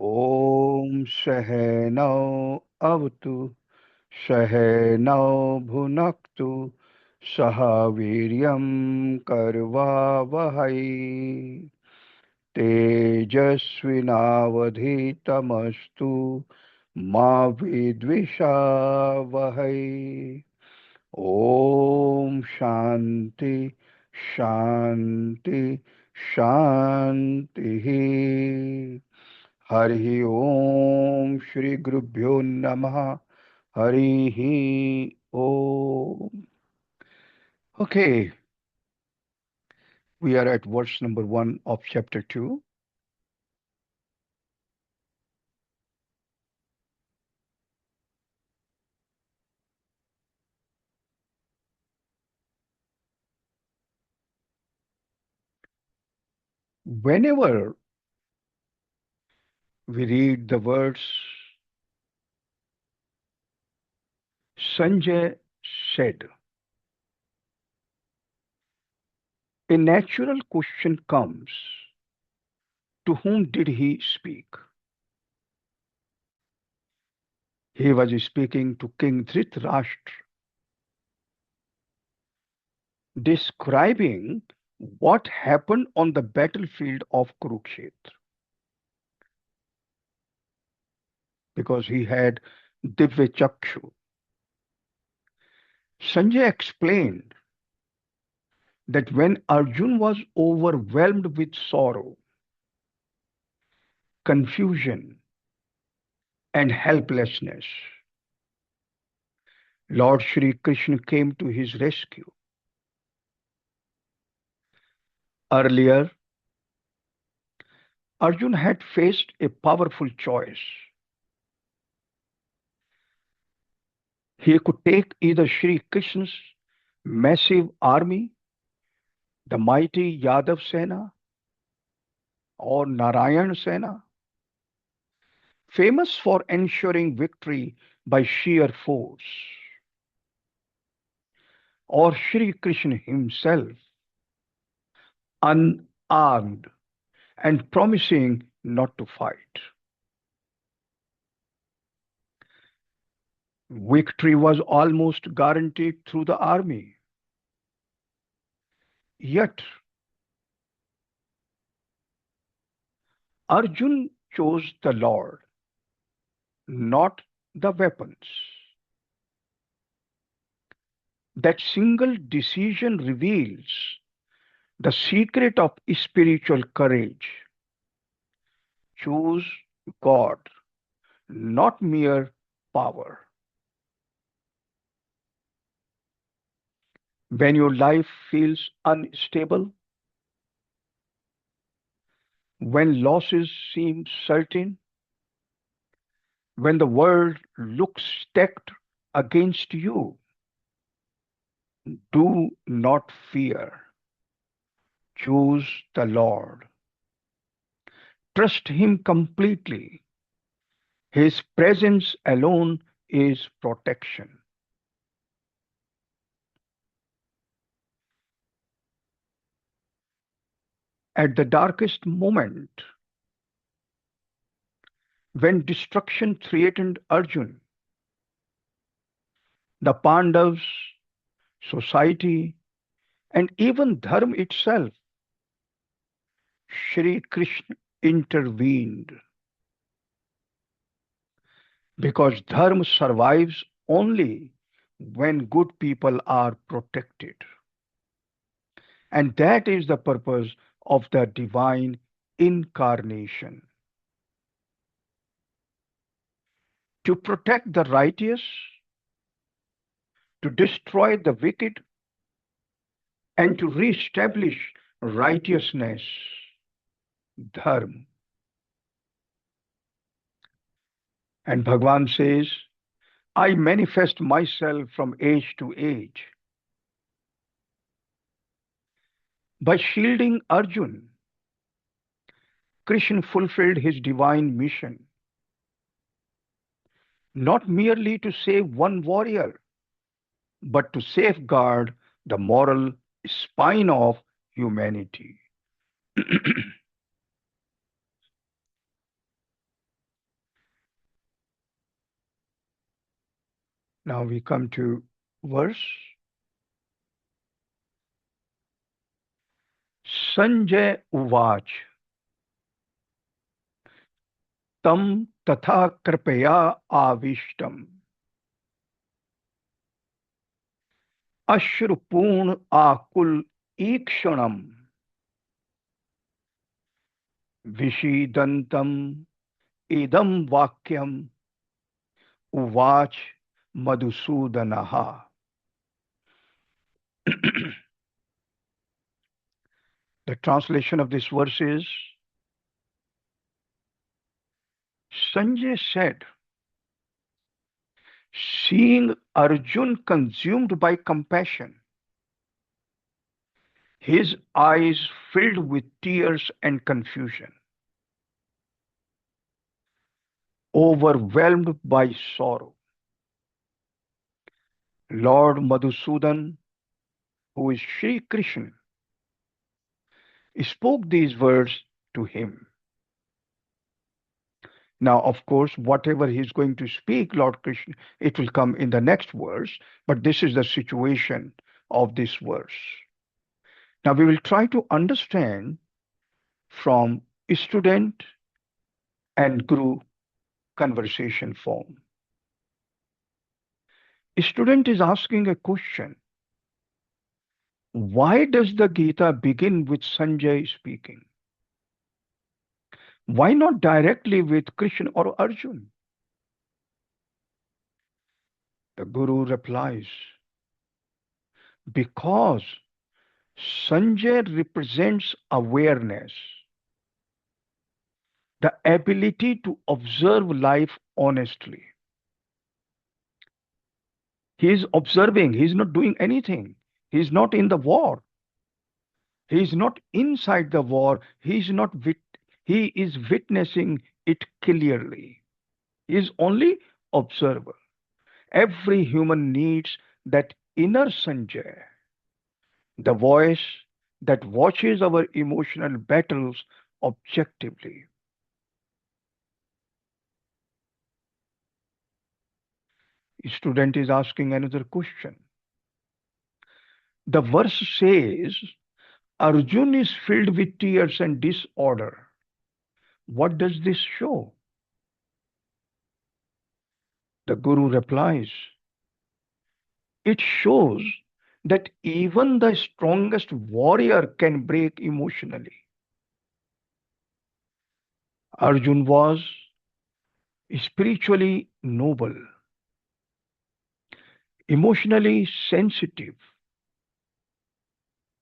Om Sahanao Avatu Sahanao Bhunaktu Sahaviryam Karvavahai Tejasvinavadhitamastu Ma Vidvishavahai. Om Shanti Shanti Shanti. Hari Om Shri Gurubhyo Namaha. Hari Om. Okay, we are at verse number 1 of chapter 2. Whenever we read the words, Sanjay said, a natural question comes, to whom did he speak? He was speaking to King Dhritarashtra, describing what happened on the battlefield of Kurukshetra, because he had Divya Chakshu. Sanjay explained that when Arjun was overwhelmed with sorrow, confusion, and helplessness, Lord Shri Krishna came to his rescue. Earlier, Arjun had faced a powerful choice. He could take either Shri Krishna's massive army, the mighty Yadav Sena, or Narayan Sena, famous for ensuring victory by sheer force, or Shri Krishna himself, unarmed and promising not to fight. Victory was almost guaranteed through the army. Yet, Arjun chose the Lord, not the weapons. That single decision reveals the secret of spiritual courage. Choose God, not mere power. When your life feels unstable, when losses seem certain, when the world looks stacked against you, do not fear. Choose the Lord. Trust Him completely. His presence alone is protection. At the darkest moment, when destruction threatened Arjun, the Pandavas, society, and even Dharma itself, Shri Krishna intervened, because Dharma survives only when good people are protected. And that is the purpose of the divine incarnation. To protect the righteous, to destroy the wicked, and to reestablish righteousness, dharma. And Bhagavan says, I manifest myself from age to age. By shielding Arjun, Krishna fulfilled his divine mission, not merely to save one warrior, but to safeguard the moral spine of humanity. Now we come to verse. Sanjay Uvach Tam Tatha Kripaya Avishtam Ashrupun Akul Ikshanam Vishidantam Idam Vakyam Uvach Madhusudanaha. The translation of this verse is, Sanjay said, seeing Arjun consumed by compassion, his eyes filled with tears and confusion, overwhelmed by sorrow. Lord Madhusudan, who is Sri Krishna, spoke these words to him. Now, of course, whatever he's going to speak, Lord Krishna, it will come in the next verse, but this is the situation of this verse. Now, we will try to understand from student and guru conversation form. A student is asking a question. Why does the Gita begin with Sanjay speaking? Why not directly with Krishna or Arjun? The Guru replies, because Sanjay represents awareness, the ability to observe life honestly. He is observing, he is not doing anything. He is not in the war. He is not inside the war. He is witnessing it clearly. He is only observer. Every human needs that inner Sanjay, the voice that watches our emotional battles objectively. A student is asking another question. The verse says, Arjun is filled with tears and disorder. What does this show? The Guru replies, it shows that even the strongest warrior can break emotionally. Arjun was spiritually noble, emotionally sensitive,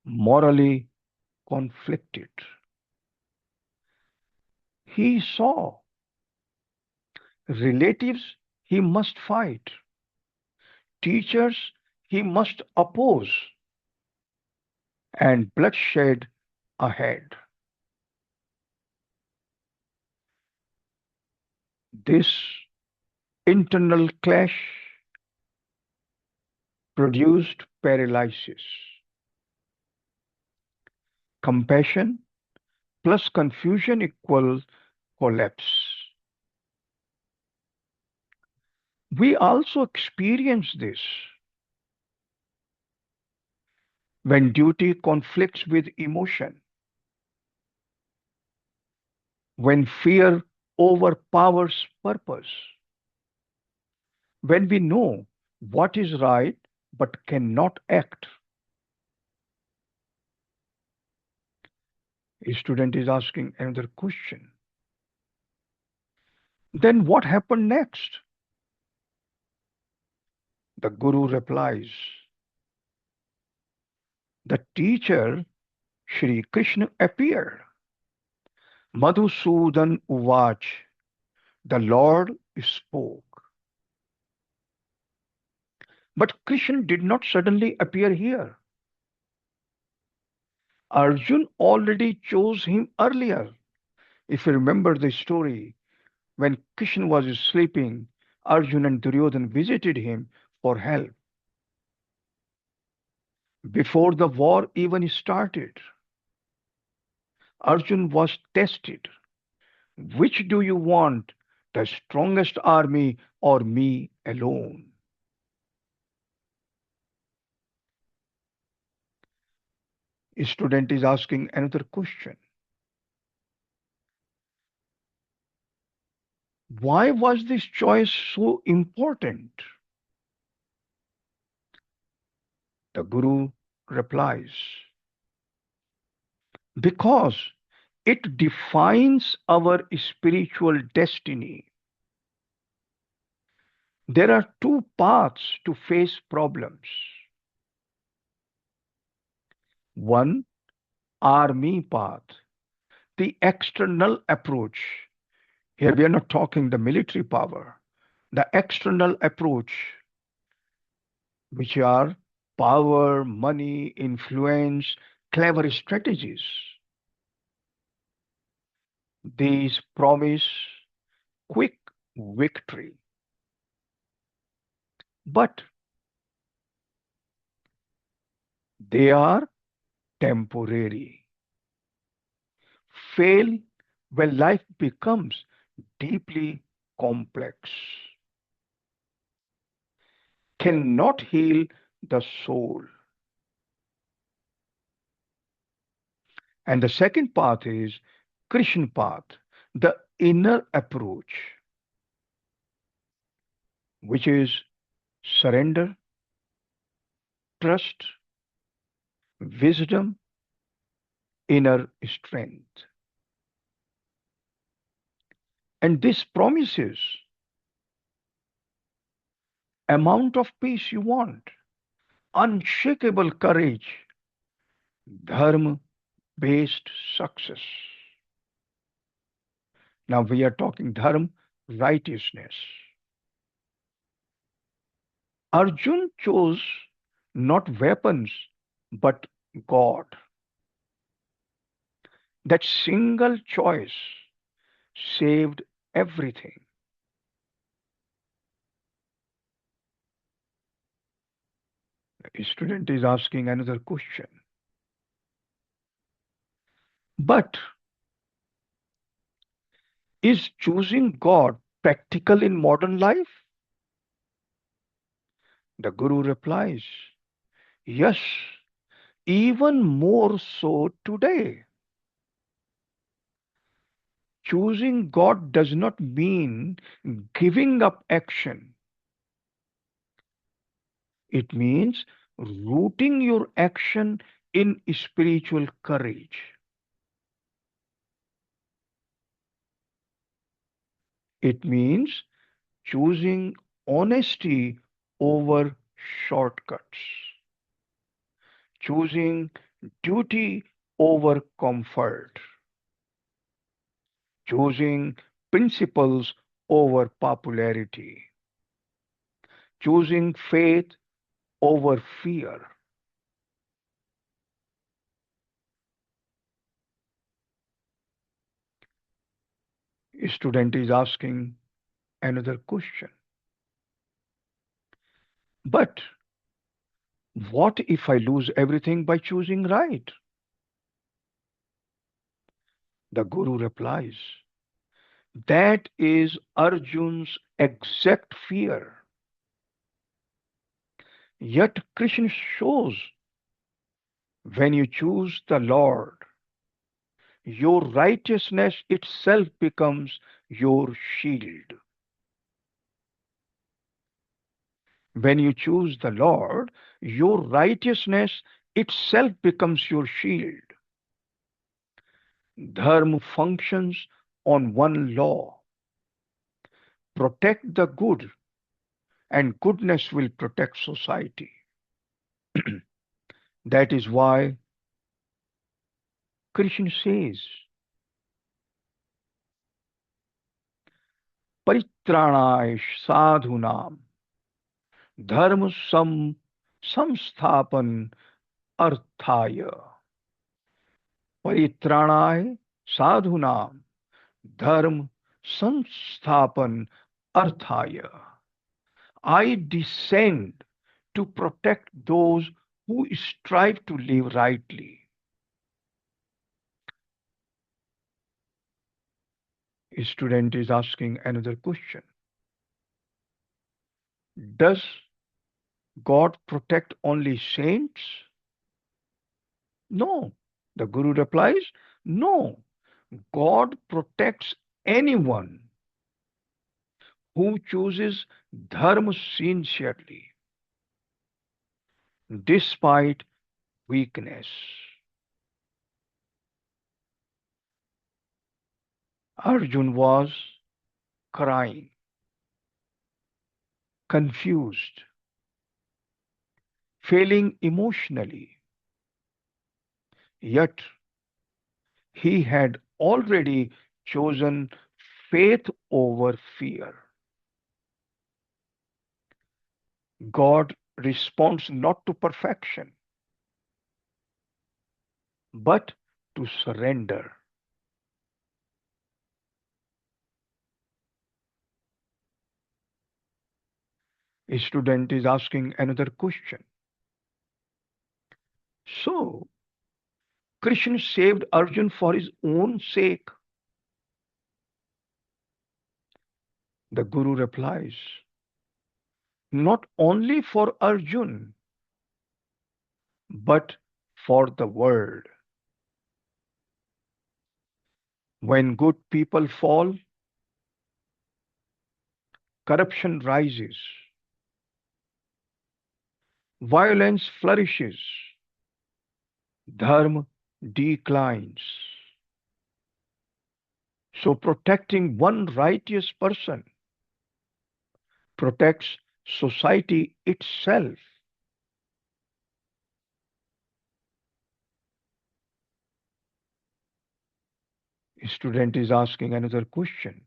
morally conflicted. He saw relatives he must fight, teachers he must oppose, and bloodshed ahead. This internal clash produced paralysis. Compassion plus confusion equals collapse. We also experience this when duty conflicts with emotion, when fear overpowers purpose, when we know what is right but cannot act. A student is asking another question. Then what happened next? The Guru replies, the teacher, Shri Krishna, appeared. Madhusudan Uvach, the Lord spoke. But Krishna did not suddenly appear here. Arjun already chose him earlier. If you remember the story, when Krishna was sleeping, Arjun and Duryodhana visited him for help. Before the war even started, Arjun was tested. Which do you want, the strongest army or me alone? A student is asking another question. Why was this choice so important? The Guru replies, because it defines our spiritual destiny. There are two paths to face problems. One, army path, the external approach. Here we are not talking the military power. The external approach, which are power, money, influence, clever strategies. These promise quick victory, but they are temporary. Fail when life becomes deeply complex, cannot heal the soul. And the second path is Krishna path, the inner approach, which is surrender, trust, wisdom, inner strength. And this promises amount of peace you want, unshakable courage, dharma based success. Now we are talking dharma, righteousness. Arjun chose not weapons but God. That single choice saved everything. A student is asking another question. But is choosing God practical in modern life? The Guru replies, yes, even more so today. Choosing God does not mean giving up action. It means rooting your action in spiritual courage. It means choosing honesty over shortcuts, choosing duty over comfort, choosing principles over popularity, choosing faith over fear. A student is asking another question. But what if I lose everything by choosing right? The Guru replies, that is Arjun's exact fear. Yet Krishna shows when you choose the Lord, your righteousness itself becomes your shield. When you choose the Lord, your righteousness itself becomes your shield. Dharma functions on one law: protect the good, and goodness will protect society. That is why Krishna says, परित्राणाय साधूनां धर्म संस्थापन अर्थाय. परित्राणाय साधूनां धर्म संस्थापन अर्थाय. I descend to protect those who strive to live rightly. A student is asking another question. Does God protect only saints? No. The Guru replies, no. God protects anyone who chooses dharma sincerely, despite weakness. Arjun was crying, confused, failing emotionally. Yet he had already chosen faith over fear. God responds not to perfection, but to surrender. A student is asking another question. So, Krishna saved Arjun for his own sake. The Guru replies, not only for Arjun, but for the world. When good people fall, corruption rises, violence flourishes, dharma declines. So protecting one righteous person protects society itself. A student is asking another question.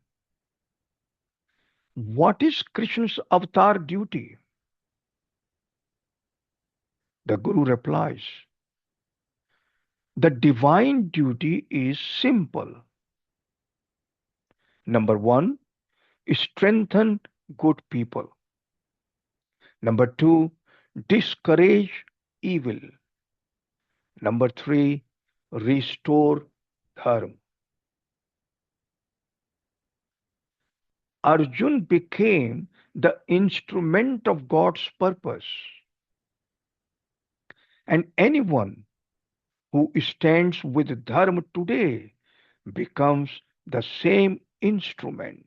What is Krishna's avatar duty? The Guru replies, the divine duty is simple. Number one, strengthen good people. Number two, discourage evil. Number three, restore dharma. Arjun became the instrument of God's purpose, and anyone who stands with dharma today becomes the same instrument.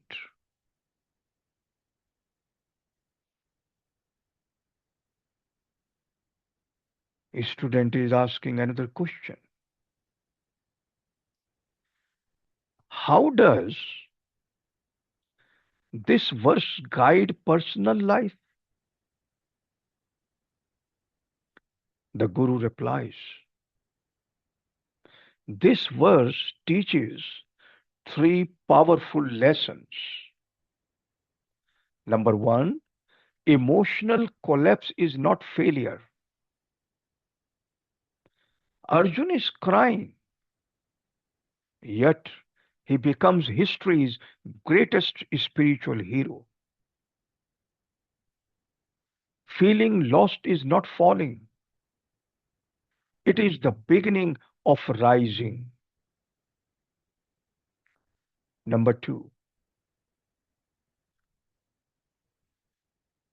A student is asking another question. How does this verse guide personal life? The Guru replies, this verse teaches three powerful lessons. Number one, emotional collapse is not failure. Arjun is crying, yet he becomes history's greatest spiritual hero. Feeling lost is not falling, it is the beginning of rising. Number two,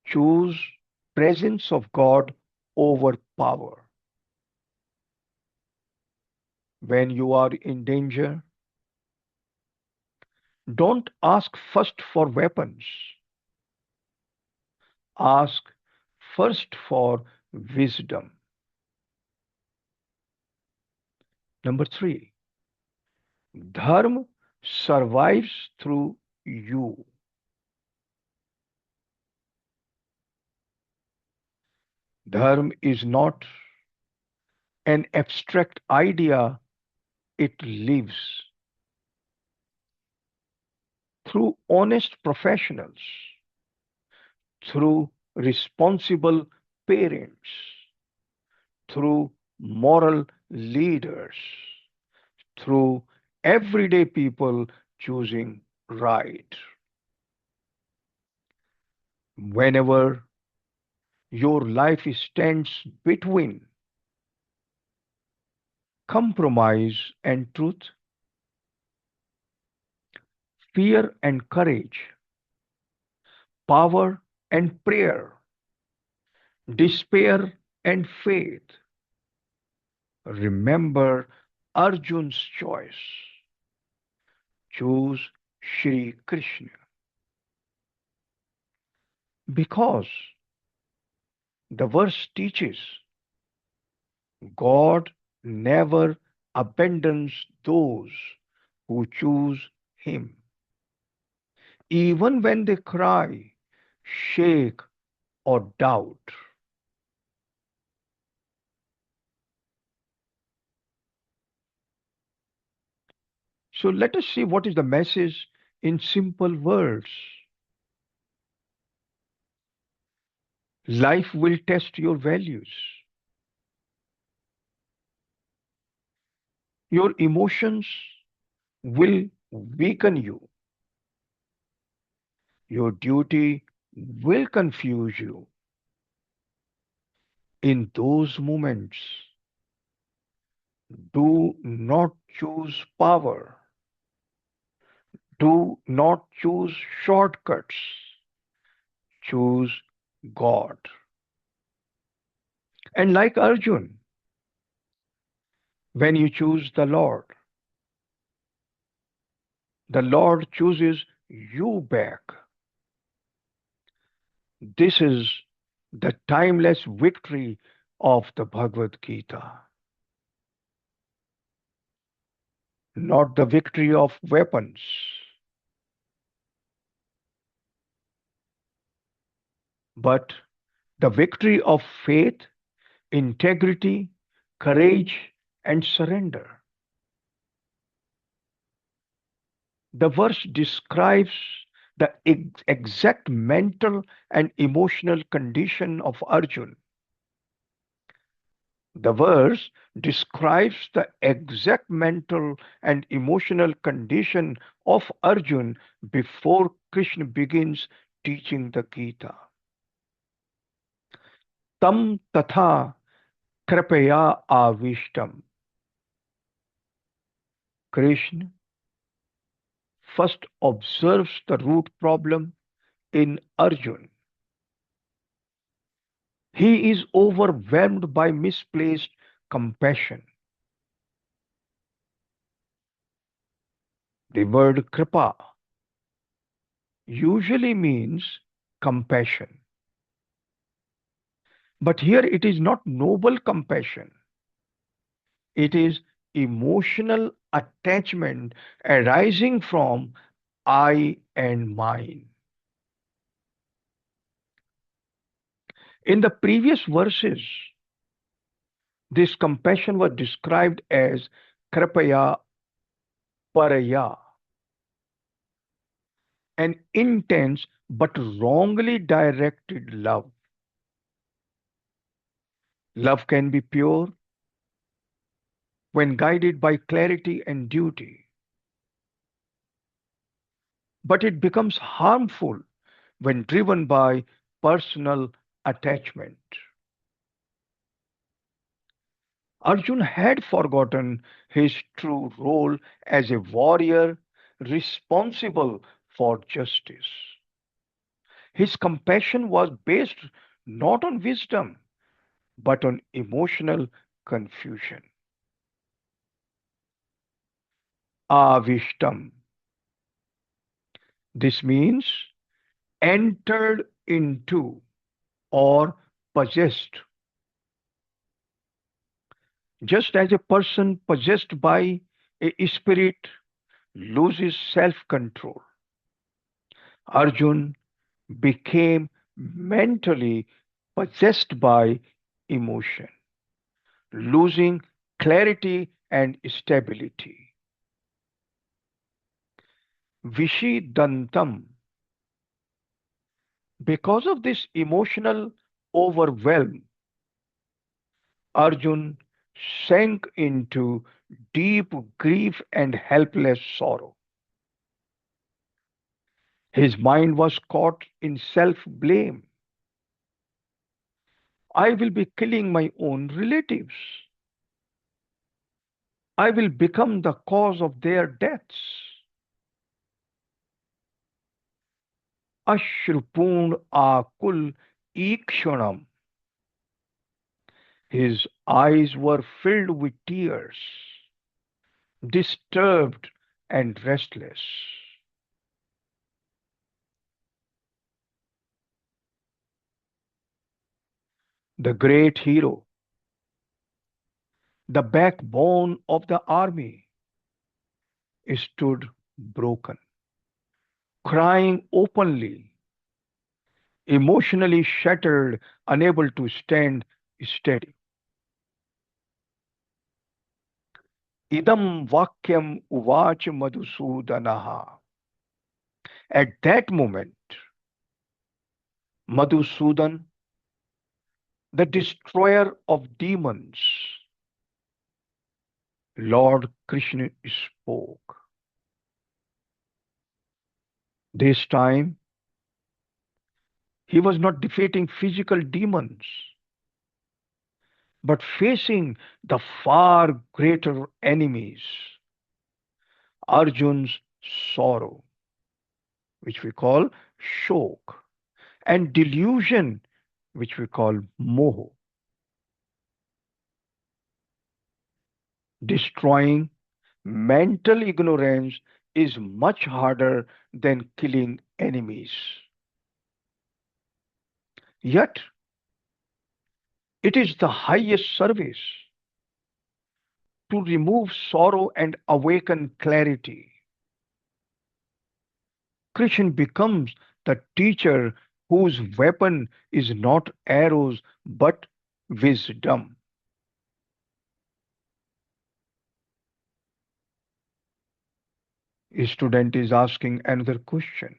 choose presence of God over power. When you are in danger, don't ask first for weapons. Ask first for wisdom. Number three, dharma survives through you. Dharma is not an abstract idea, it lives through honest professionals, through responsible parents, through moral leaders, through everyday people choosing right. Whenever your life stands between compromise and truth, fear and courage, power and prayer, despair and faith, remember Arjun's choice. Choose Shri Krishna. Because the verse teaches God never abandons those who choose Him, even when they cry, shake, or doubt. So let us see what is the message in simple words. Life will test your values. Your emotions will weaken you. Your duty will confuse you. In those moments, do not choose power. Do not choose shortcuts. Choose God. And like Arjun, when you choose the Lord chooses you back. This is the timeless victory of the Bhagavad Gītā, not the victory of weapons, but the victory of faith, integrity, courage, and surrender. The verse describes the exact mental and emotional condition of Arjun. The verse describes the exact mental and emotional condition of Arjun before Krishna begins teaching the Gita. Tam tatha kripaya avishtam. Krishna first observes the root problem in Arjun. He is overwhelmed by misplaced compassion. The word kripa usually means compassion. But here it is not noble compassion. It is emotional attachment arising from I and mine. In the previous verses, this compassion was described as kripaya paraya, an intense but wrongly directed love. Love can be pure when guided by clarity and duty, but it becomes harmful when driven by personal attachment. Arjun had forgotten his true role as a warrior responsible for justice. His compassion was based not on wisdom but on emotional confusion. Avishtam. This means entered into or possessed. Just as a person possessed by a spirit loses self control, Arjun became mentally possessed by emotion, losing clarity and stability. Vishidantam. Because of this emotional overwhelm, Arjun sank into deep grief and helpless sorrow. His mind was caught in self blame. I will be killing my own relatives. I will become the cause of their deaths. Ashrupun akul ikshanam. His eyes were filled with tears, disturbed and restless. The great hero, the backbone of the army, stood broken, crying openly, emotionally shattered, unable to stand steady. Idam vakyam uvach Madhusudanaha. At that moment, Madhusudan, the destroyer of demons, Lord Krishna spoke. This time, he was not defeating physical demons, but facing the far greater enemies, Arjun's sorrow, which we call shok, and delusion, which we call moho. Destroying mental ignorance is much harder than killing enemies. Yet, it is the highest service to remove sorrow and awaken clarity. Krishna becomes the teacher whose weapon is not arrows but wisdom. A student is asking another question.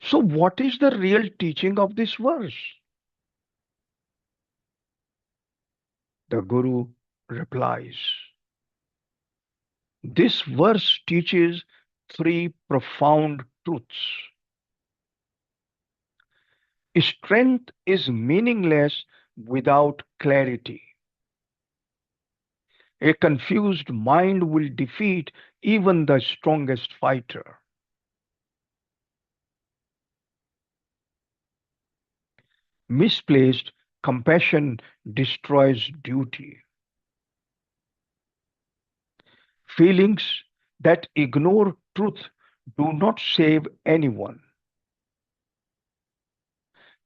So, what is the real teaching of this verse? The Guru replies. This verse teaches three profound truths. Strength is meaningless without clarity. A confused mind will defeat even the strongest fighter. Misplaced compassion destroys duty. Feelings that ignore truth do not save anyone.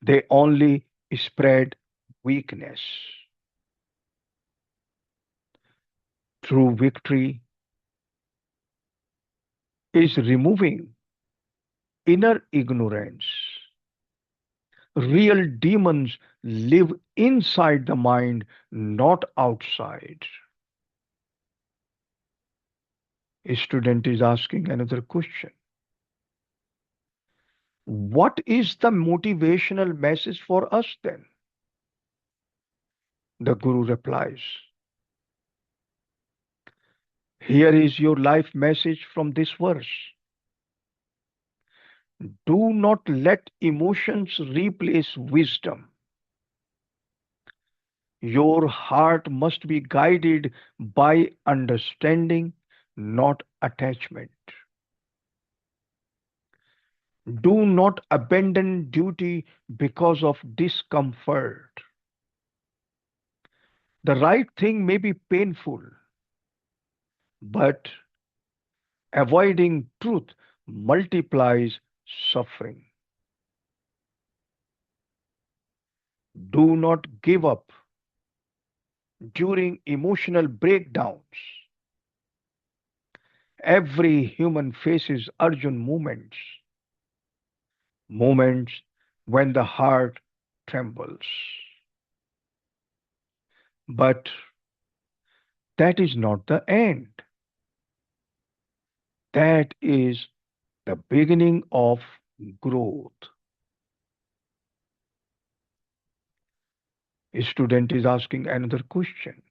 They only spread weakness. True victory is removing inner ignorance. Real demons live inside the mind, not outside. A student is asking another question. What is the motivational message for us then? The Guru replies, here is your life message from this verse. Do not let emotions replace wisdom. Your heart must be guided by understanding, not attachment. Do not abandon duty because of discomfort. The right thing may be painful, but avoiding truth multiplies suffering. Do not give up during emotional breakdowns. Every human faces urgent moments when the heart trembles. But that is not the end. That is the beginning of growth. A student is asking another question.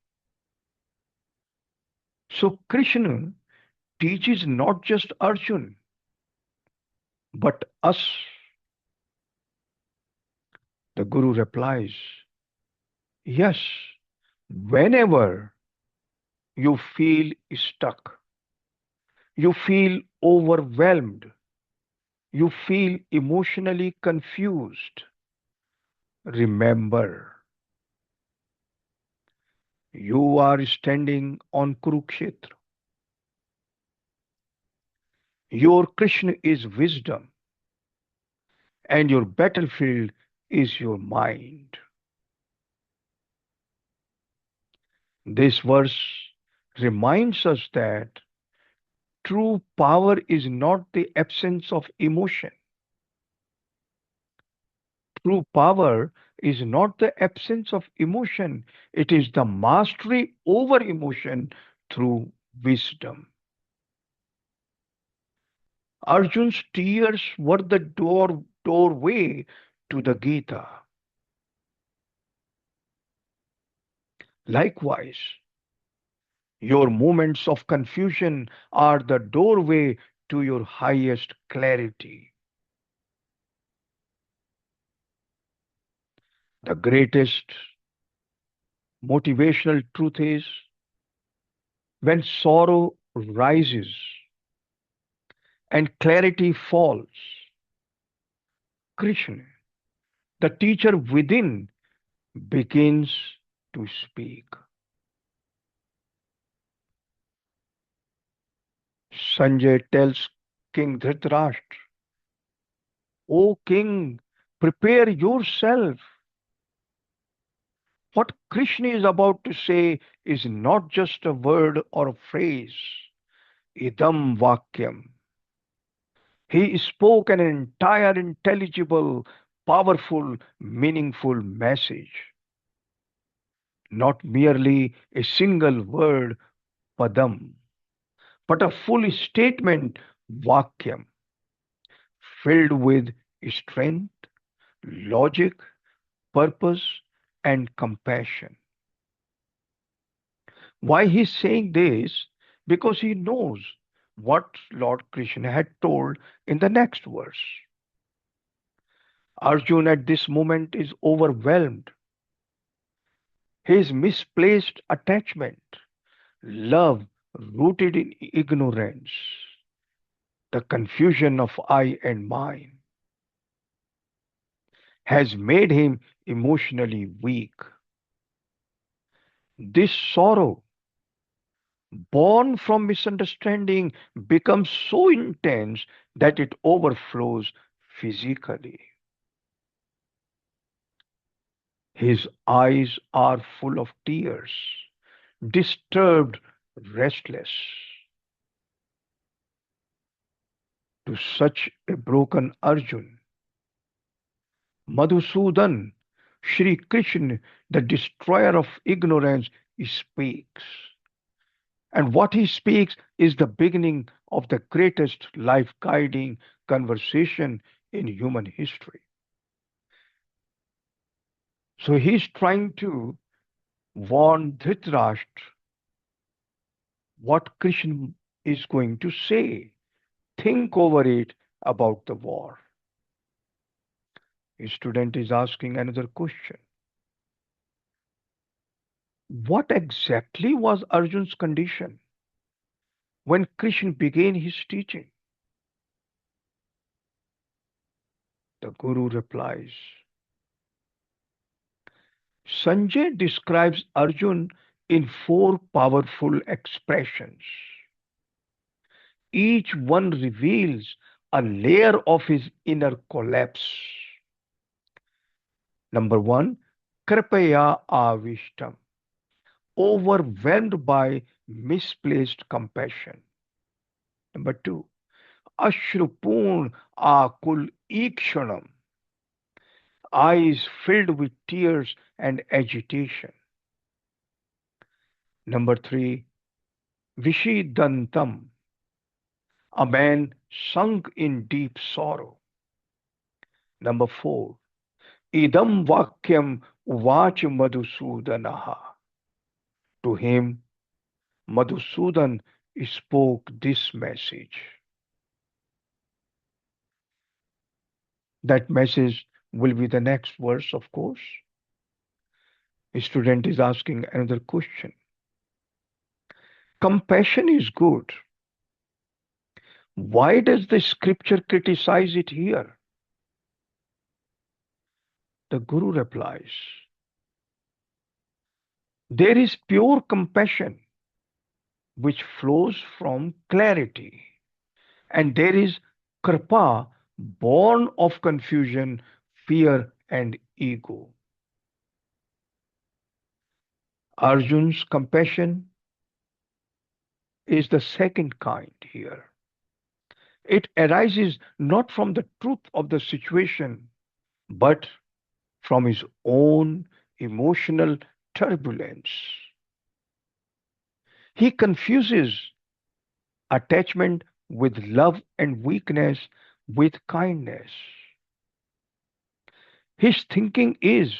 So Krishna teaches not just Arjun, but us. The Guru replies, yes, whenever you feel stuck, you feel overwhelmed, you feel emotionally confused, remember You are standing on Kurukshetra. Your Krishna is wisdom, and your battlefield is your mind. This verse reminds us that true power is not the absence of emotion. True power is not the absence of emotion, it is the mastery over emotion through wisdom. Arjun's tears were the doorway to the Gita. Likewise, your moments of confusion are the doorway to your highest clarity. The greatest motivational truth is when sorrow rises and clarity falls, Krishna, the teacher within, begins to speak. Sanjay tells King Dhritarashtra, O king, prepare yourself. What Krishna is about to say is not just a word or a phrase. Idam Vakyam. He spoke an entire intelligible, powerful, meaningful message, not merely a single word, padam, but a full statement, Vakyam, filled with strength, logic, purpose, and compassion. Why he's saying this? Because he knows what Lord Krishna had told in the next verse. Arjun at this moment is overwhelmed. His misplaced attachment, love rooted in ignorance, the confusion of I and mine, has made him emotionally weak. This sorrow, born from misunderstanding, becomes so intense that it overflows physically. His eyes are full of tears, disturbed, restless. To such a broken Arjun, Madhusudan, Shri Krishna, the destroyer of ignorance, speaks. And what he speaks is the beginning of the greatest life guiding conversation in human history. So he's trying to warn Dhritarashtra what Krishna is going to say. Think over it about the war. A student is asking another question. What exactly was Arjun's condition when Krishna began his teaching? The Guru replies. Sanjay describes Arjun in four powerful expressions. Each one reveals a layer of his inner collapse. Number one, Kripaya Avishtam, overwhelmed by misplaced compassion. Number two, Ashrupun Akul Ikshanam, eyes filled with tears and agitation. Number three, Vishidantam, a man sunk in deep sorrow. Number four, Idam Vakyam Vach Madhusudanaha. To him, Madhusudan spoke this message. That message will be the next verse, of course. A student is asking another question. Compassion is good. Why does the scripture criticize it here? The Guru replies, There is pure compassion which flows from clarity, and there is kripa born of confusion, fear, and ego. Arjun's compassion is the second kind here. It arises not from the truth of the situation, but from his own emotional turbulence. He confuses attachment with love and weakness with kindness. His thinking is,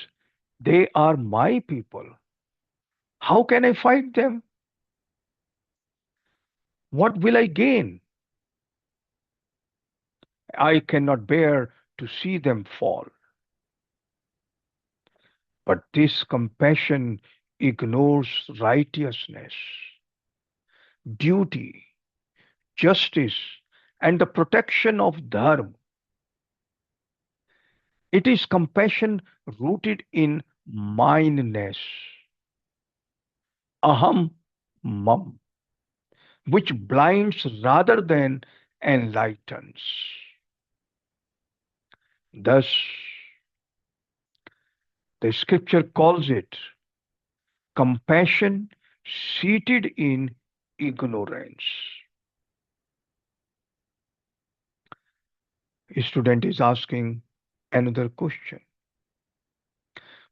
they are my people. How can I fight them? What will I gain? I cannot bear to see them fall. But this compassion ignores righteousness, duty, justice, and the protection of dharma. It is compassion rooted in mindness, aham mam, which blinds rather than enlightens. Thus, the scripture calls it compassion seated in ignorance. A student is asking another question.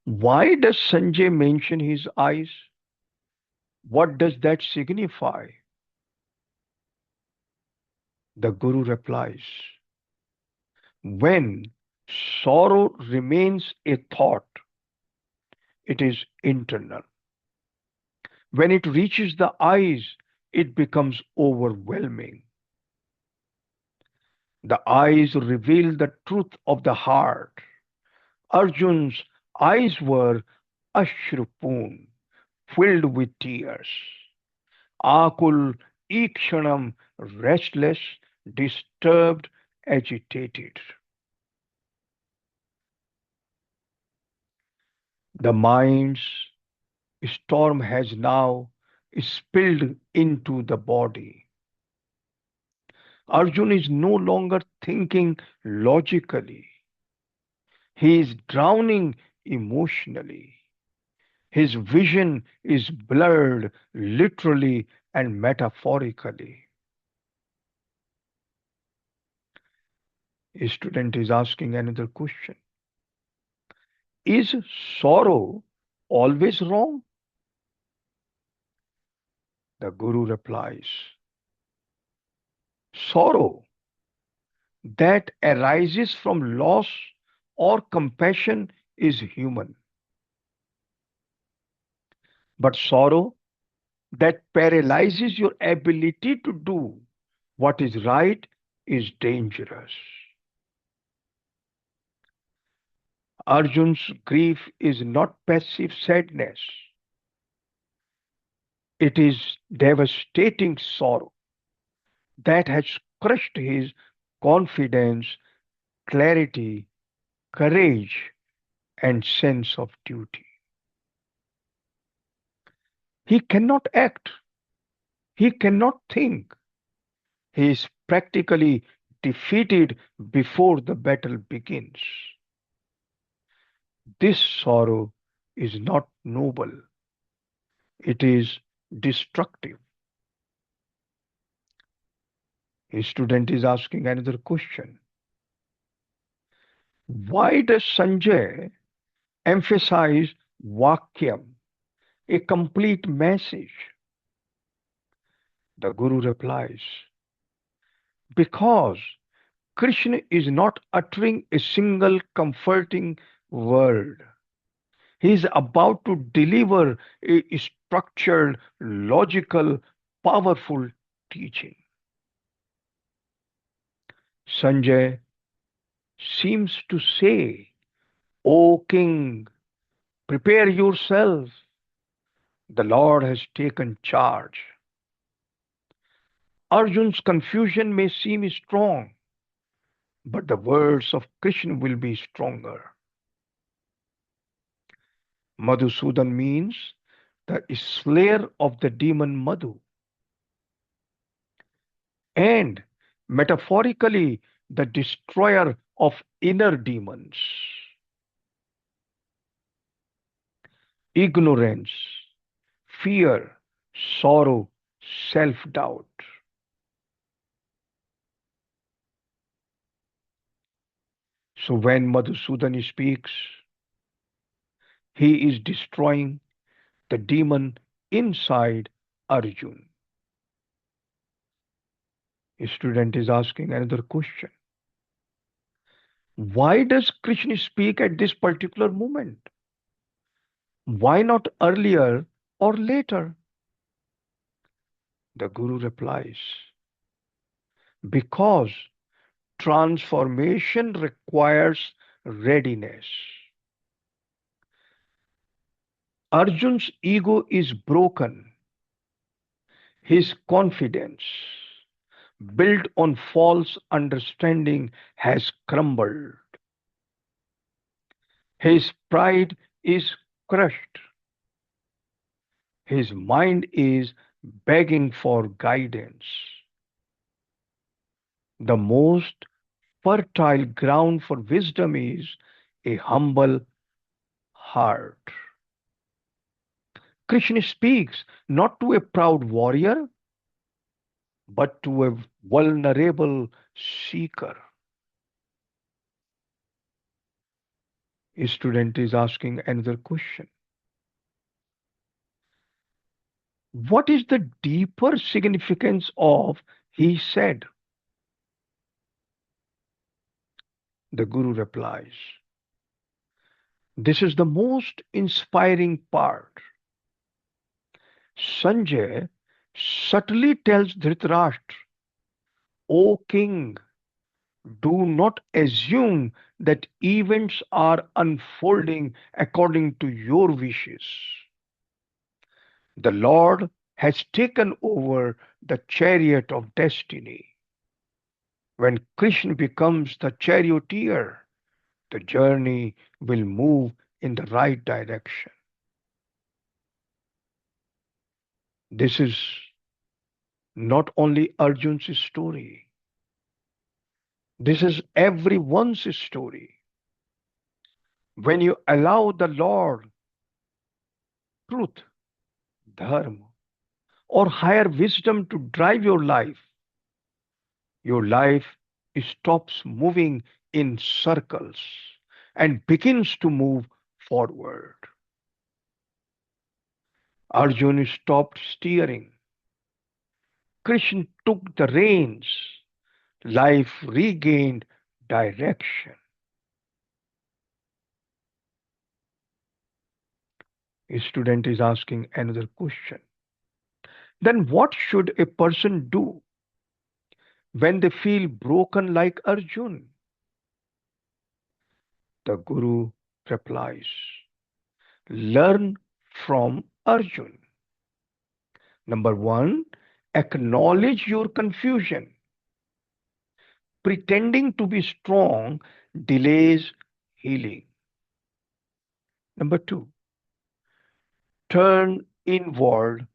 Why does Sanjay mention his eyes? What does that signify? The Guru replies, when sorrow remains a thought, it is internal. When it reaches the eyes, it becomes overwhelming. The eyes reveal the truth of the heart. Arjun's eyes were ashrupun, filled with tears. Akul, ikshanam, restless, disturbed, agitated. The mind's storm has now spilled into the body. Arjun is no longer thinking logically. He is drowning emotionally. His vision is blurred literally and metaphorically. A student is asking another question. Is sorrow always wrong? The Guru replies, sorrow that arises from loss or compassion is human. But sorrow that paralyzes your ability to do what is right is dangerous. Arjun's grief is not passive sadness, it is devastating sorrow that has crushed his confidence, clarity, courage, and sense of duty. He cannot act, he cannot think. He is practically defeated before the battle begins. This sorrow is not noble, it is destructive. A student is asking another question. Why does Sanjay emphasize Vakyam, a complete message? The Guru replies, because Krishna is not uttering a single comforting word. He is about to deliver a structured, logical, powerful teaching. Sanjay seems to say, O king, prepare yourself. The Lord has taken charge. Arjun's confusion may seem strong, but the words of Krishna will be stronger. Madhusudan means the slayer of the demon Madhu, and metaphorically, the destroyer of inner demons, ignorance, fear, sorrow, self doubt. So when Madhusudan speaks, he is destroying the demon inside Arjun. A student is asking another question. Why does Krishna speak at this particular moment? Why not earlier or later? The Guru replies, because transformation requires readiness. Arjun's ego is broken. His confidence, built on false understanding, has crumbled. His pride is crushed. His mind is begging for guidance. The most fertile ground for wisdom is a humble heart. Krishna speaks not to a proud warrior, but to a vulnerable seeker. A student is asking another question. What is the deeper significance of he said? The Guru replies, this is the most inspiring part. Sanjay subtly tells Dhritarashtra, O king, do not assume that events are unfolding according to your wishes. The Lord has taken over the chariot of destiny. When Krishna becomes the charioteer, the journey will move in the right direction. This is not only Arjun's story, this is everyone's story. When you allow the Lord, truth, dharma, or higher wisdom to drive your life stops moving in circles and begins to move forward. Arjuna stopped steering. Krishna took the reins. Life regained direction. A student is asking another question. Then what should a person do when they feel broken like Arjun? The Guru replies, learn from Arjun. Number one, acknowledge your confusion. Pretending to be strong delays healing. Number two, turn inward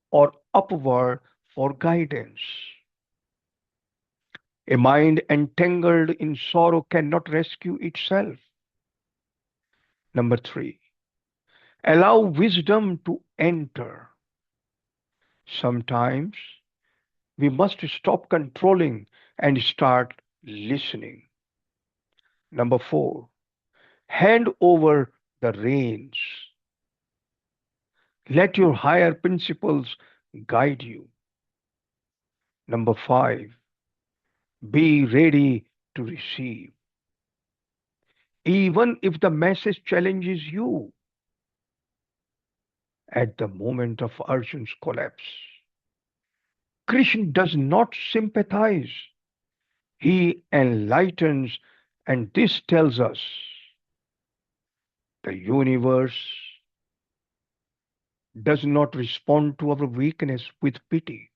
or upward for guidance. A mind entangled in sorrow cannot rescue itself. Number three, allow wisdom to enter. Sometimes we must stop controlling and start listening. Number four, hand over the reins. Let your higher principles guide you. Number five, be ready to receive. Even if the message challenges you. At the moment of Arjun's collapse, Krishna does not sympathize. He enlightens, and this tells us the universe does not respond to our weakness with pity.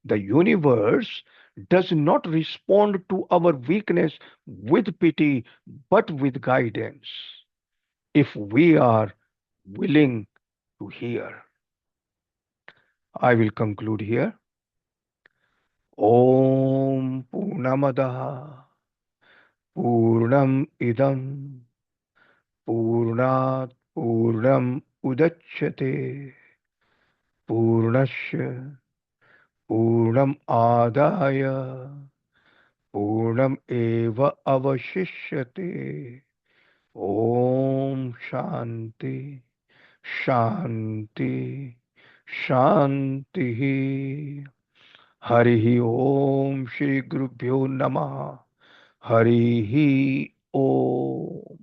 The universe does not respond to our weakness with pity, but with guidance. If we are willing to hear. I will conclude here. Om Purnamadaha Purnam Idam Purnat Purnam Udachyate Purnasya Purnam Adaya Purnam Eva Avashishyate. Om Shanti Shanti Shanti. Harihi Om Shri Gurubhyo Namaha. Harihi Om.